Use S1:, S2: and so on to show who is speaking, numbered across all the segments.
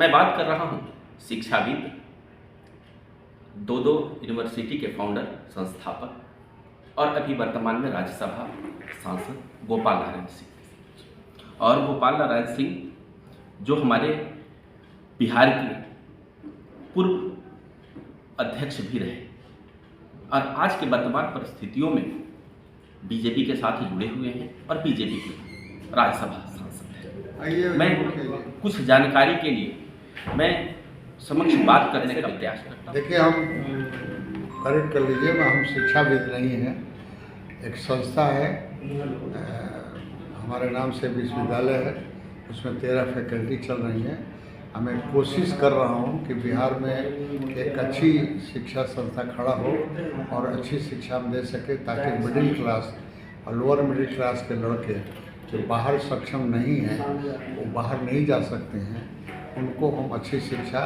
S1: मैं बात कर रहा हूँ शिक्षाविद, दो यूनिवर्सिटी के फाउंडर, संस्थापक और अभी वर्तमान में राज्यसभा सांसद गोपाल नारायण सिंह। और गोपाल नारायण सिंह जो हमारे बिहार के पूर्व अध्यक्ष भी रहे और आज के वर्तमान परिस्थितियों में बीजेपी के साथ जुड़े हुए हैं और बीजेपी के राज्यसभा सांसद हैं। मैं कुछ जानकारी के लिए मैं समक्ष बात करने का प्रयास करता हूँ।
S2: देखिए, हम करेक्ट कर लीजिए, हम शिक्षाविद नहीं हैं। एक संस्था है, हमारे नाम से विश्वविद्यालय है, उसमें 13 फैकल्टी चल रही हैं। हमें कोशिश कर रहा हूँ कि बिहार में एक अच्छी शिक्षा संस्था खड़ा हो और अच्छी शिक्षा हम दे सके, ताकि मिडिल क्लास और लोअर मिडिल क्लास के लड़के जो बाहर सक्षम नहीं हैं, वो बाहर नहीं जा सकते हैं, उनको हम अच्छी शिक्षा,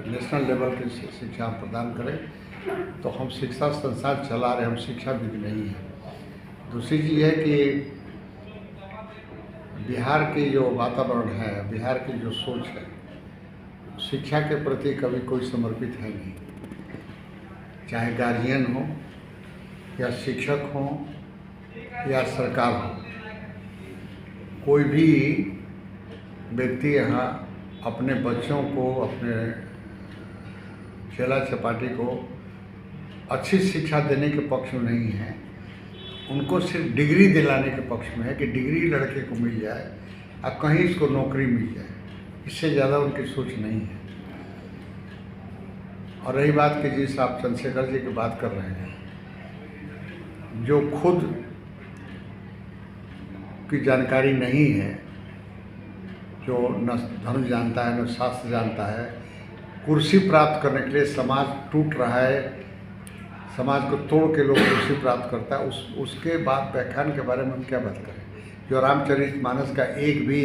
S2: नेशनल लेवल की शिक्षा प्रदान करें। तो हम शिक्षा संस्थान चला रहे, हम शिक्षाविद नहीं हैं। दूसरी चीज़ है कि बिहार की जो वातावरण है, बिहार की जो सोच है, शिक्षा के प्रति कभी कोई समर्पित है नहीं। चाहे गार्जियन हो या शिक्षक हो या सरकार हो, कोई भी व्यक्ति यहाँ अपने बच्चों को, अपने चेला चपाटी को अच्छी शिक्षा देने के पक्ष में नहीं है। उनको सिर्फ डिग्री दिलाने के पक्ष में है कि डिग्री लड़के को मिल जाए और कहीं इसको नौकरी मिल जाए, इससे ज़्यादा उनकी सोच नहीं है। और रही बात कि जिस आप चंद्रशेखर जी की बात कर रहे हैं, जो खुद की जानकारी नहीं है, जो न धर्म जानता है न शास्त्र जानता है, कुर्सी प्राप्त करने के लिए समाज टूट रहा है, समाज को तोड़ के लोग कुर्सी प्राप्त करता है, उसके बाद व्याख्यान के बारे में हम क्या बात करें। जो रामचरितमानस का एक भी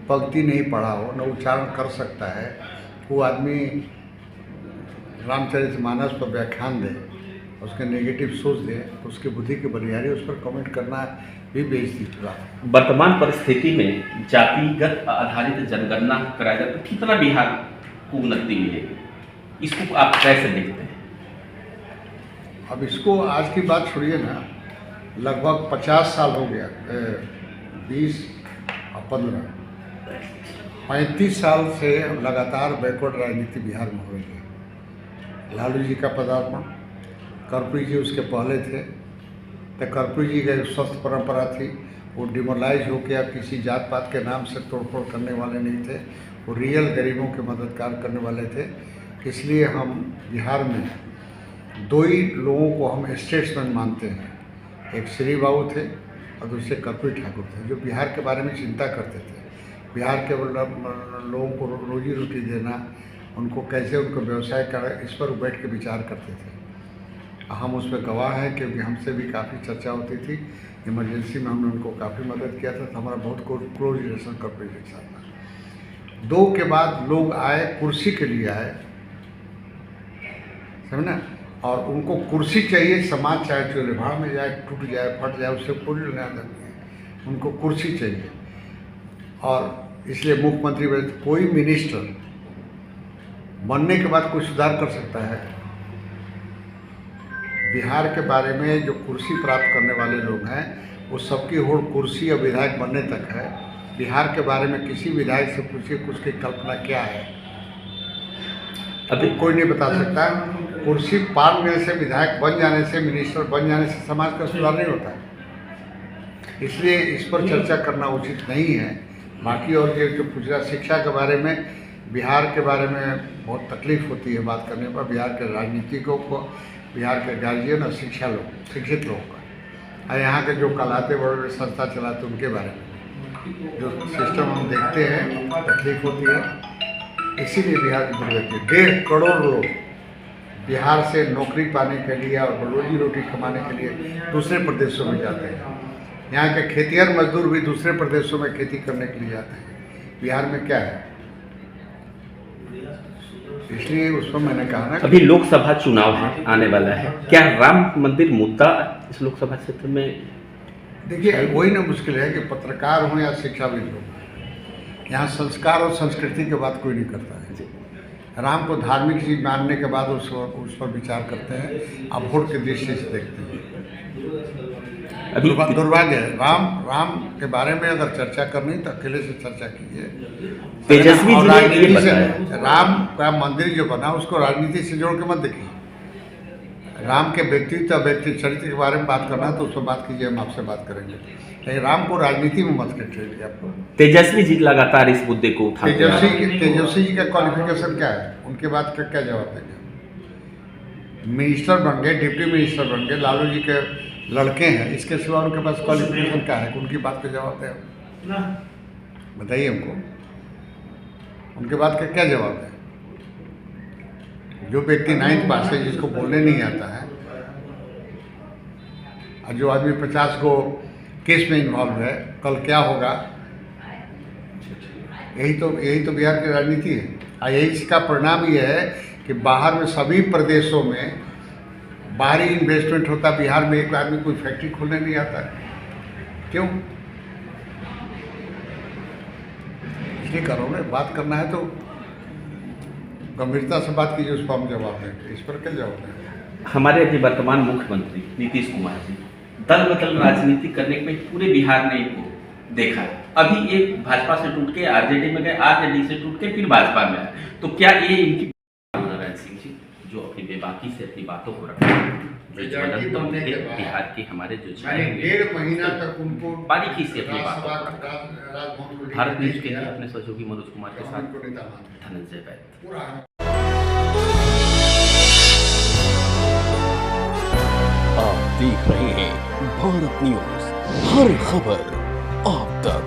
S2: पंक्ति नहीं पढ़ा हो, न उच्चारण कर सकता है, वो आदमी रामचरितमानस पर व्याख्यान दे, उसके नेगेटिव सोच दे, उसकी बुद्धि की बलिहारी, उस पर कमेंट करना भी बेइज्जती की बात है।
S1: वर्तमान परिस्थिति में जातिगत आधारित जनगणना कराया जाए तो कितना बिहार को उन्नति मिलेगी, इसको आप कैसे देखते हैं?
S2: अब इसको आज की बात छोड़िए ना, लगभग 50 साल हो गया, 20 और 15, 35 साल से लगातार बैकवर्ड राजनीति बिहार में हो रही है। लालू जी का पदार्पण, कर्पूरी जी उसके पहले थे, तो कर्पूरी जी का एक स्वस्थ परंपरा थी, वो डिमोरलाइज हो गया, किसी जात पात के नाम से तोड़फोड़ करने वाले नहीं थे, वो रियल गरीबों के मददगार करने वाले थे। इसलिए हम बिहार में दो ही लोगों को हम स्टेट्समैन मानते हैं, एक श्री बाबू थे और दूसरे कर्पूरी ठाकुर थे, जो बिहार के बारे में चिंता करते थे। बिहार के लोगों को रोजी रोटी देना, उनको कैसे उनको व्यवसाय करें, इस पर बैठ के विचार करते थे। हम उसमें गवाह हैं, क्योंकि हमसे भी काफ़ी चर्चा होती थी। इमरजेंसी में हमने उनको काफ़ी मदद किया था, तो हमारा बहुत क्लोज रिलेशन कर्पूरी जी के साथ था। 2 के बाद लोग आए, कुर्सी के लिए आए, समझना, और उनको कुर्सी चाहिए। समाज चाहे चोले भाड़ में जाए, टूट जाए, फट जाए, उससे पूरी लेना नहीं है, उनको कुर्सी चाहिए। और इसलिए मुख्यमंत्री बने। कोई मिनिस्टर बनने के बाद कोई सुधार कर सकता है? बिहार के बारे में जो कुर्सी प्राप्त करने वाले लोग हैं, वो सबकी होड़ कुर्सी और विधायक बनने तक है। बिहार के बारे में किसी विधायक से पूछिए कि उसकी कल्पना क्या है, अभी कोई नहीं बता सकता। कुर्सी पार मिलने से, विधायक बन जाने से, मिनिस्टर बन जाने से समाज का सुधार नहीं होता है। इसलिए इस पर चर्चा करना उचित नहीं है। बाकी और जो पूछ रहा शिक्षा के बारे में, बिहार के बारे में बहुत तकलीफ होती है बात करने पर। बिहार के राजनीतिकों को, बिहार के गार्जियन और शिक्षित लोगों का, और यहाँ के जो कहलाते बड़े संस्था चलाते उनके बारे में जो सिस्टम हम देखते हैं, तकलीफ होती है। इसीलिए बिहार की दुर्गति, 1.5 करोड़ लोग बिहार से नौकरी पाने के लिए और रोजी रोटी कमाने के लिए दूसरे प्रदेशों में जाते हैं। यहाँ के खेतिहर मजदूर भी दूसरे प्रदेशों में खेती करने के लिए जाते हैं। बिहार में क्या है? इसलिए उस पर मैंने कहा ना,
S1: अभी लोकसभा चुनाव है, आने वाला है, क्या राम मंदिर मुद्दा इस लोकसभा क्षेत्र में?
S2: देखिए, वही ना मुश्किल है कि पत्रकार हो या शिक्षाविद हो, यहाँ संस्कार और संस्कृति की बात कोई नहीं करता है।
S1: जी।
S2: राम को धार्मिक चीज मानने के बाद उस पर विचार करते हैं, आप वोट की दृष्टि से देखते हैं।
S1: अभी
S2: दुर्भाग्य है। राम के बारे में अगर चर्चा करनी तो अकेले से चर्चा कीजिए।
S1: तेजस्वी
S2: और
S1: जी ने ये
S2: राजनीति से
S1: बताया।
S2: राम का मंदिर जो बना उसको राजनीति से जोड़ के मत देखिए। राम के व्यक्तित्व व्यक्ति चरित्र के बारे में बात करना है तो उस पर बात कीजिए, हम आपसे बात करेंगे, लेकिन राम को राजनीति में मत करिए। आपको
S1: तेजस्वी जी लगातार इस मुद्दे को उठाते हैं।
S2: तेजस्वी जी का क्वालिफिकेशन क्या है, उनके बात का क्या जवाब देंगे? मिनिस्टर बन गए, डिप्टी मिनिस्टर बन गए, लालू जी के लड़के हैं, इसके सिवा उनके पास क्वालिफिकेशन क्या है? उनकी बात का जवाब दें, बताइए हमको, उनके बात का क्या जवाब है? जो व्यक्ति 9th पास है, जिसको बोलने नहीं आता है, और जो आदमी 50 को केस में इन्वॉल्व है, कल क्या होगा? यही तो बिहार की राजनीति है। और यही इसका परिणाम ये है कि बाहर में सभी प्रदेशों में बाहरी इन्वेस्टमेंट होता है, बिहार में एक आदमी कोई फैक्ट्री खोलने नहीं आता है। क्यों? इसलिए करोगे, बात करना है तो गंभीरता से बात कीजिए, उस पर हम जवाब देंगे। इस पर क्या जवाब देंगे?
S1: हमारे अभी वर्तमान मुख्यमंत्री नीतीश कुमार जी दल बदल राजनीति करने में पूरे बिहार ने इनको देखा है। अभी एक भाजपा से टूट के आरजेडी में गए, आरजेडी से टूट के फिर भाजपा में आए, तो क्या ये इनकी नारायण सिंह जी जो अपनी बेबाकी से अपनी बातों को रखते हैं, जो ज्वलंत मुद्दे बिहार के हमारे जो छाए हुए
S2: 1.5 महीना तक उनको
S1: बारीकी से अपनी बातों को रखते हैं। भारत न्यूज के लिए अपने सहयोगी मनोज कुमार के साथ धनंजय वैद्य।
S3: आप देख रहे हैं भारत न्यूज, हर खबर आप तक।